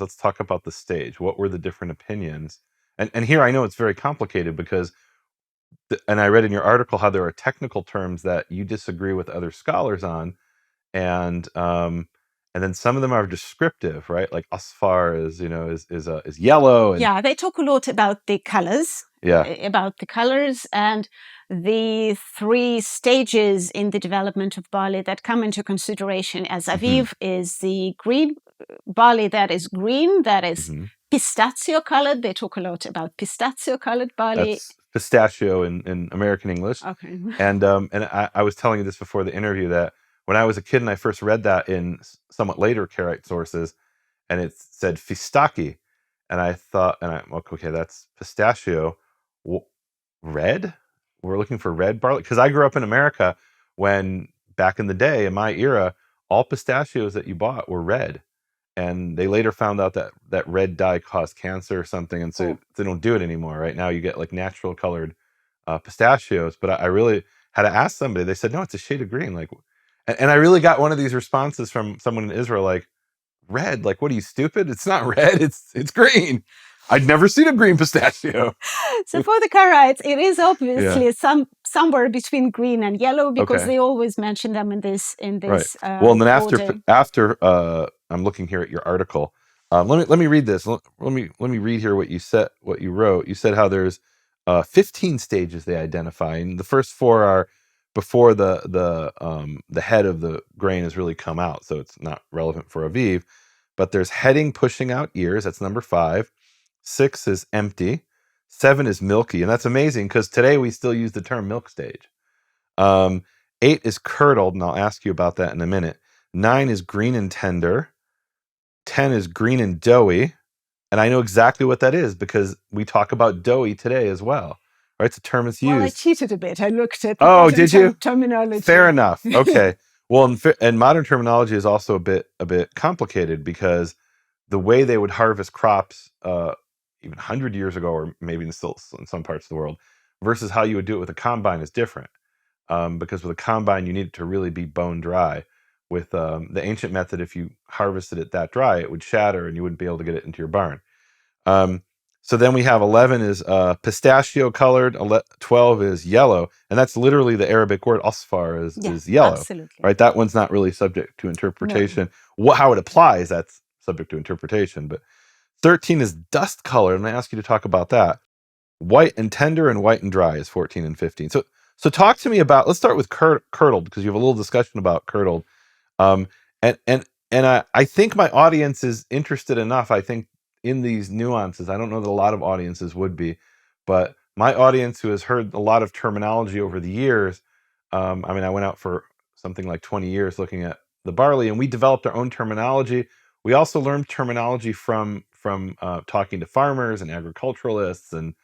let's talk about the stage. What were the different opinions? And here I know it's very complicated because, and I read in your article how there are technical terms that you disagree with other scholars on, and then some of them are descriptive, right? Like asfar is yellow, and Yeah, they talk a lot about the colors. Yeah. About the colors and the 3 stages in the development of barley that come into consideration as Aviv is the green barley that is green, that is pistachio colored. They talk a lot about pistachio colored barley. That's pistachio in American English. Okay. And I was telling you this before the interview that when I was a kid and I first read that in somewhat later Karaite sources, and it said fistaki, and I thought, okay, that's pistachio. Red? We're looking for red barley? Because I grew up in America when, back in the day, in my era, all pistachios that you bought were red. And they later found out that red dye caused cancer or something, and so they don't do it anymore. Right now you get like natural colored pistachios. But I really had to ask somebody. They said, no, it's a shade of green. Like, and I really got one of these responses from someone in Israel, like, red? Like, what are you, stupid? It's not red. It's green. I'd never seen a green pistachio. So for the Karaites, it is obviously somewhere between green and yellow, because they always mention them in this. Right. Well, and then after I'm looking here at your article. Let me read this. Let me read here what you said. What you wrote. You said how there's 15 stages they identify, and the first 4 are before the head of the grain has really come out, so it's not relevant for Aviv. But there's heading, pushing out ears. That's number 5. 6 is empty. 7 is milky, and that's amazing because today we still use the term milk stage. 8 is curdled, and I'll ask you about that in a minute. 9 is green and tender. 10 is green and doughy, and I know exactly what that is because we talk about doughy today as well. Right, it's a term that's used. Well, I cheated a bit. I looked at did you? Terminology. Fair enough. Okay. Well, and modern terminology is also a bit complicated because the way they would harvest crops even 100 years ago, or maybe still in some parts of the world, versus how you would do it with a combine is different. Because with a combine, you need it to really be bone dry. With the ancient method, if you harvested it that dry, it would shatter and you wouldn't be able to get it into your barn. So then we have 11 is pistachio colored, 12 is yellow, and that's literally the Arabic word asfar is yellow. Absolutely. Right? That one's not really subject to interpretation. No. How it applies, that's subject to interpretation. But 13 is dust colored, and I ask you to talk about that. White and tender and white and dry is 14 and 15. So talk to me about, let's start with curdled, because you have a little discussion about curdled. And I think my audience is interested enough, I think, in these nuances. I don't know that a lot of audiences would be, but my audience who has heard a lot of terminology over the years, I went out for something like 20 years looking at the barley, and we developed our own terminology. We also learned terminology from talking to farmers and agriculturalists, and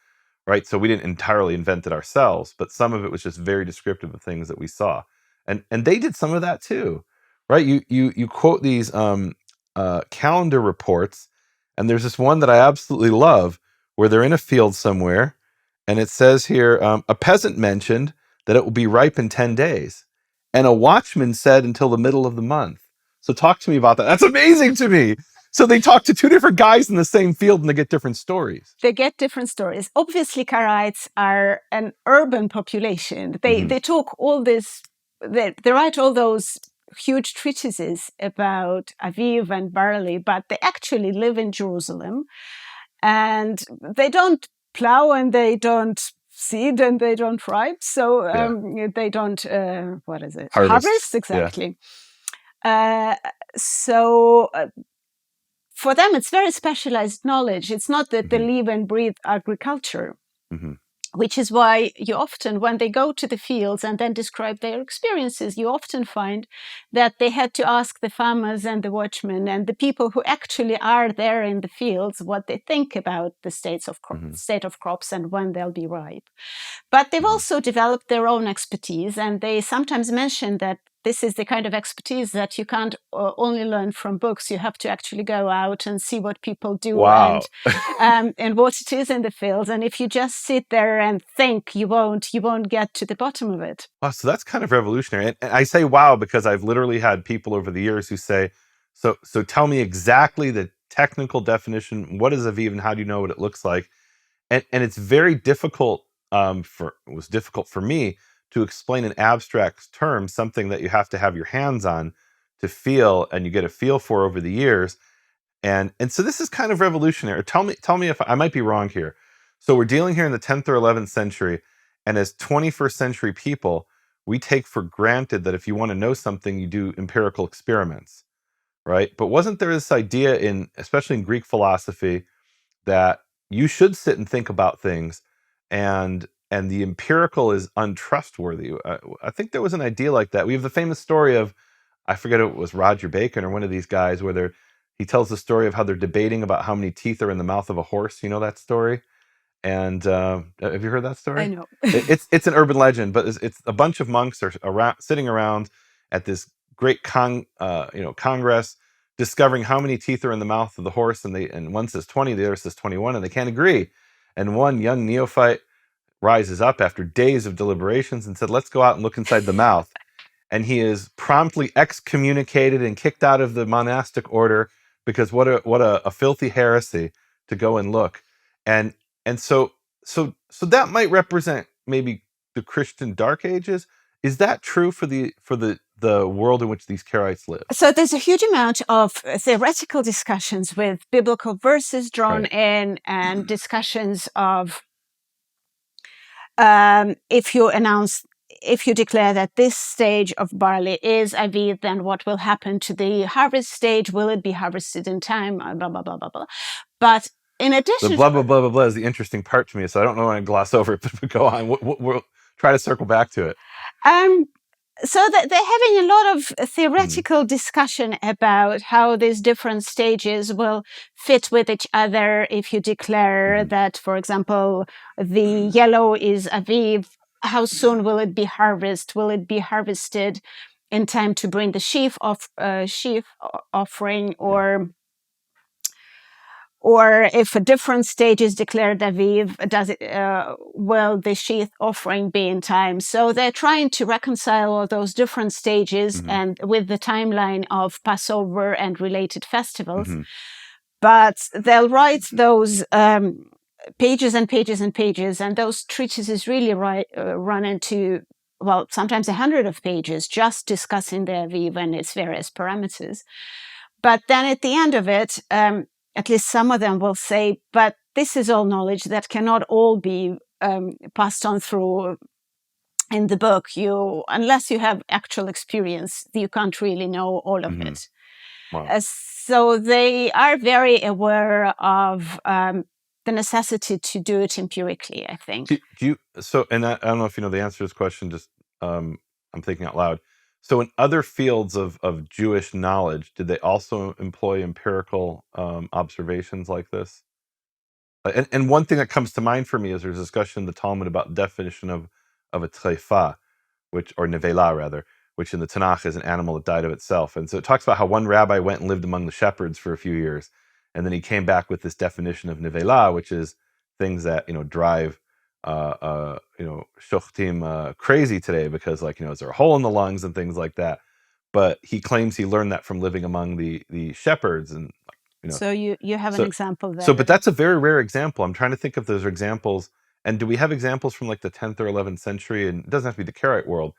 right. So we didn't entirely invent it ourselves, but some of it was just very descriptive of things that we saw, and they did some of that too, right? You quote these calendar reports, and there's this one that I absolutely love where they're in a field somewhere, and it says here, a peasant mentioned that it will be ripe in 10 days, and a watchman said until the middle of the month. So talk to me about that. That's amazing to me. So they talk to 2 different guys in the same field and they get different stories. They get different stories. Obviously, Karaites are an urban population. They talk all this, they write all those huge treatises about Aviv and barley, but they actually live in Jerusalem. And they don't plow and they don't seed and they don't ripe. So they don't, harvest exactly. Yeah. For them, it's very specialized knowledge. It's not that they live and breathe agriculture, which is why you often, when they go to the fields and then describe their experiences, you often find that they had to ask the farmers and the watchmen and the people who actually are there in the fields what they think about the state of crops and when they'll be ripe. But they've also developed their own expertise, and they sometimes mention that this is the kind of expertise that you can't only learn from books. You have to actually go out and see what people do. Wow. And what it is in the fields. And if you just sit there and think, you won't get to the bottom of it. Wow, so that's kind of revolutionary. And I say wow because I've literally had people over the years who say, so tell me exactly the technical definition. What is Aviv, and how do you know what it looks like? And it's very difficult. It was difficult for me to explain in abstract terms something that you have to have your hands on to feel, and you get a feel for over the years. And so this is kind of revolutionary. Tell me if I might be wrong here. So we're dealing here in the 10th or 11th century, and as 21st century people, we take for granted that if you want to know something, you do empirical experiments, right? But wasn't there this idea especially in Greek philosophy, that you should sit and think about things, and the empirical is untrustworthy? I think there was an idea like that. We have the famous story of, I forget if it was Roger Bacon or one of these guys, where he tells the story of how they're debating about how many teeth are in the mouth of a horse. You know that story? And have you heard that story? I know. It's an urban legend, but it's a bunch of monks are sitting around at this great congress, discovering how many teeth are in the mouth of the horse, and one says 20, the other says 21, and they can't agree. And one young neophyte rises up after days of deliberations and said, "Let's go out and look inside the mouth." And he is promptly excommunicated and kicked out of the monastic order, because what a filthy heresy to go and look. And so that might represent maybe the Christian Dark Ages. Is that true for the world in which these Karaites live? So there's a huge amount of theoretical discussions with biblical verses drawn in, and discussions of if you declare that this stage of barley is Aviv, then what will happen to the harvest stage? Will it be harvested in time? Blah, blah, blah, blah, blah. But in addition, the blah, blah, blah, blah, blah is the interesting part to me, so I don't know when I gloss over it, but go on. We'll try to circle back to it. So that they're having a lot of theoretical discussion about how these different stages will fit with each other. If you declare that, for example, the yellow is Aviv, how soon will it be harvested? Will it be harvested in time to bring the sheaf offering, or if a different stage is declared Aviv, will the sheaf offering be in time? So they're trying to reconcile all those different stages and with the timeline of Passover and related festivals. But they'll write those pages and pages and pages, and those treatises really run into, well, sometimes 100 of pages just discussing the Aviv and its various parameters. But then at the end of it, at least some of them will say, but this is all knowledge that cannot all be passed on through in the book. Unless you have actual experience, you can't really know all of it. Wow. So they are very aware of the necessity to do it empirically, I think. And I don't know if you know the answer to this question, just I'm thinking out loud. So in other fields of Jewish knowledge, did they also employ empirical observations like this? And one thing that comes to mind for me is there's a discussion in the Talmud about the definition of a treifa, or nevela rather, which in the Tanakh is an animal that died of itself. And so it talks about how one rabbi went and lived among the shepherds for a few years, and then he came back with this definition of nevela, which is things that drive shochtim crazy today, because is there a hole in the lungs and things like that. But he claims he learned that from living among the shepherds, and So you have an example there. So, but that's a very rare example. I'm trying to think if those are examples. And do we have examples from like the 10th or 11th century? And it doesn't have to be the Karaite world.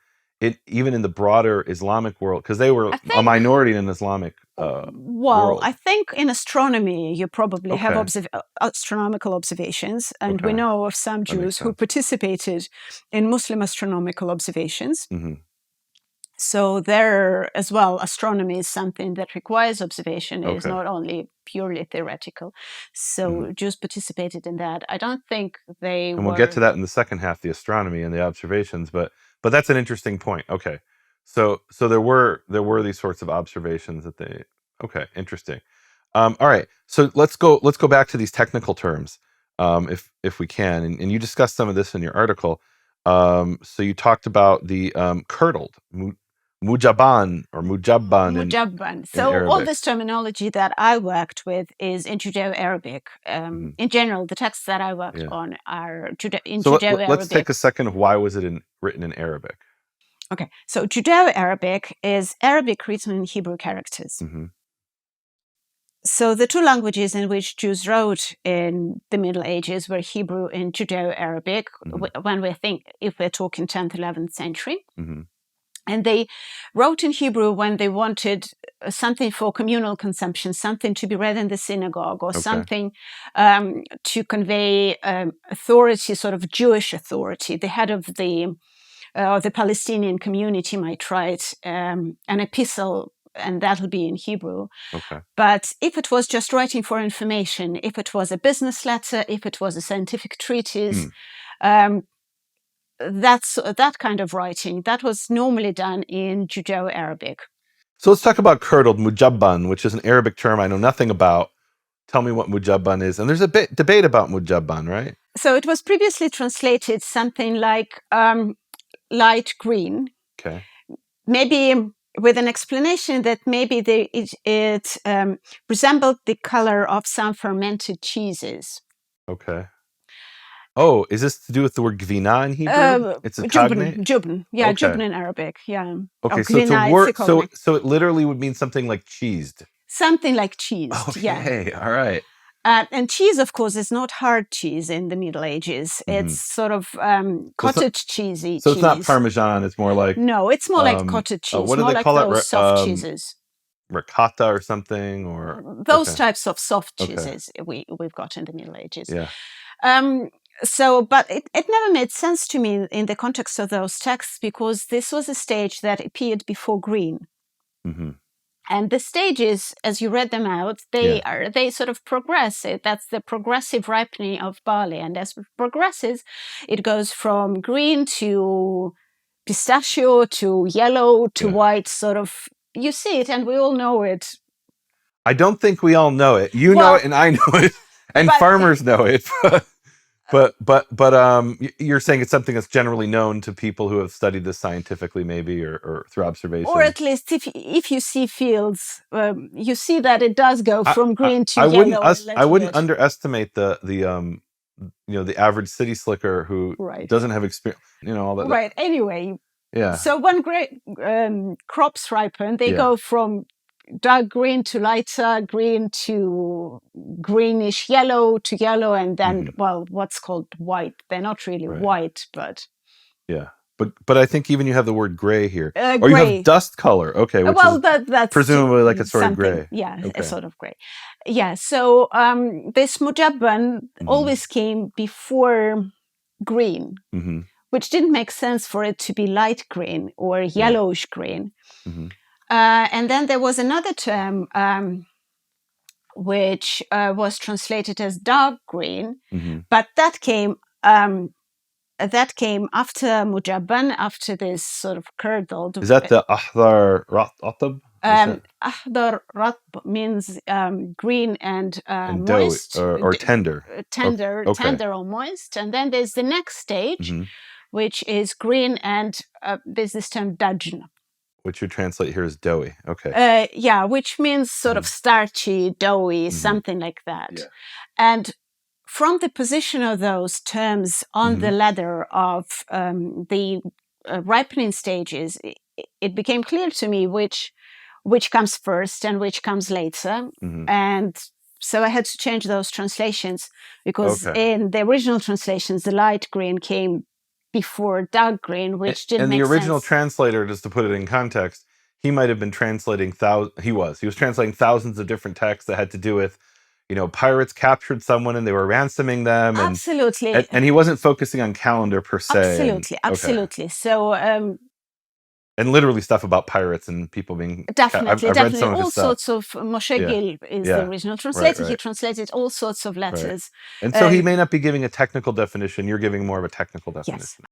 Even in the broader Islamic world, because they were a minority in Islamic world. I think in astronomy you probably have astronomical observations, and we know of some Jews who participated in Muslim astronomical observations. So there as well, astronomy is something that requires observation. It is not only purely theoretical. So Jews participated in that. I don't think they And we'll get to that in the second half, the astronomy and the observations. But that's an interesting point. Okay. So there were these sorts of observations that they. Okay, interesting. All right. So let's go back to these technical terms, if we can. And you discussed some of this in your article. So you talked about the curdled. Mujaban or Mujabban. Mujabban. So all this terminology that I worked with is in Judeo-Arabic. In general, the texts that I worked on are in Judeo-Arabic. Let's take a second of why was it written in Arabic? Okay, so Judeo-Arabic is Arabic written in Hebrew characters. So the two languages in which Jews wrote in the Middle Ages were Hebrew and Judeo-Arabic, if we're talking 10th, 11th century. And they wrote in Hebrew when they wanted something for communal consumption, something to be read in the synagogue, or something to convey authority, sort of Jewish authority. The head of the Palestinian community might write an epistle, and that'll be in Hebrew. But if it was just writing for information, if it was a business letter, if it was a scientific treatise, that's that kind of writing that was normally done in Judeo-Arabic. So let's talk about curdled, mujabban, which is an Arabic term I know nothing about. Tell me what mujabban is. And there's a bit debate about mujabban, right? So it was previously translated something like light green. Okay. Maybe with an explanation that maybe it resembled the color of some fermented cheeses. Okay. Oh, is this to do with the word gvina in Hebrew? It's a cognate? Jubn. Yeah, jubn in Arabic. Yeah. Okay, so it's a word. So it literally would mean something like cheesed. Something like cheesed. Okay, all right. And cheese, of course, is not hard cheese in the Middle Ages. It's sort of cottage cheesy. So it's not Parmesan. It's more like it's more like cottage cheese. What do they call it? Soft cheeses. Ricotta or something, or those types of soft cheeses we've got in the Middle Ages. Yeah. But it never made sense to me in the context of those texts, because this was a stage that appeared before green. And the stages, as you read them out, they sort of progress. That's the progressive ripening of barley. And as it progresses, it goes from green to pistachio to yellow to white, sort of. You see it, and we all know it. I don't think we all know it. You know it, and I know it, and farmers know it. But you're saying it's something that's generally known to people who have studied this scientifically, maybe, or through observation. Or at least if you see fields, you see that it does go from green to yellow. I wouldn't underestimate the average city slicker who doesn't have experience. All that. Right. Anyway. Yeah. So when crops ripen, they go from dark green to lighter green to greenish yellow to yellow, and then what's called white. They're not really white, but but I think even you have the word gray here, or you have dust color. Okay, which that's presumably like a sort of gray. Yeah, a sort of gray. Yeah. So this mujabban always came before green, which didn't make sense for it to be light green or yellowish green. And then there was another term which was translated as dark green, but that came after mujabban, after this sort of curdled. Is that the ahdar ratab? Ahdar ratb means green and moist, or tender. Tender or moist. And then there's the next stage, which is green, and there's this term dajn, which you translate here as doughy. Okay. Which means sort of starchy, doughy, something like that. Yeah. And from the position of those terms on the ladder of the ripening stages, it became clear to me which comes first and which comes later. And so I had to change those translations, because in the original translations, the light green came before dark green, which didn't make sense. And the original translator, just to put it in context, he might have been translating he was translating thousands of different texts that had to do with, pirates captured someone and they were ransoming them. Absolutely. And he wasn't focusing on calendar per se. Absolutely. So and literally stuff about pirates and people being definitely. Read some of all his sorts stuff. of Moshe Gil is the original translator. He translated all sorts of letters. And so he may not be giving a technical definition. You're giving more of a technical definition. Yes.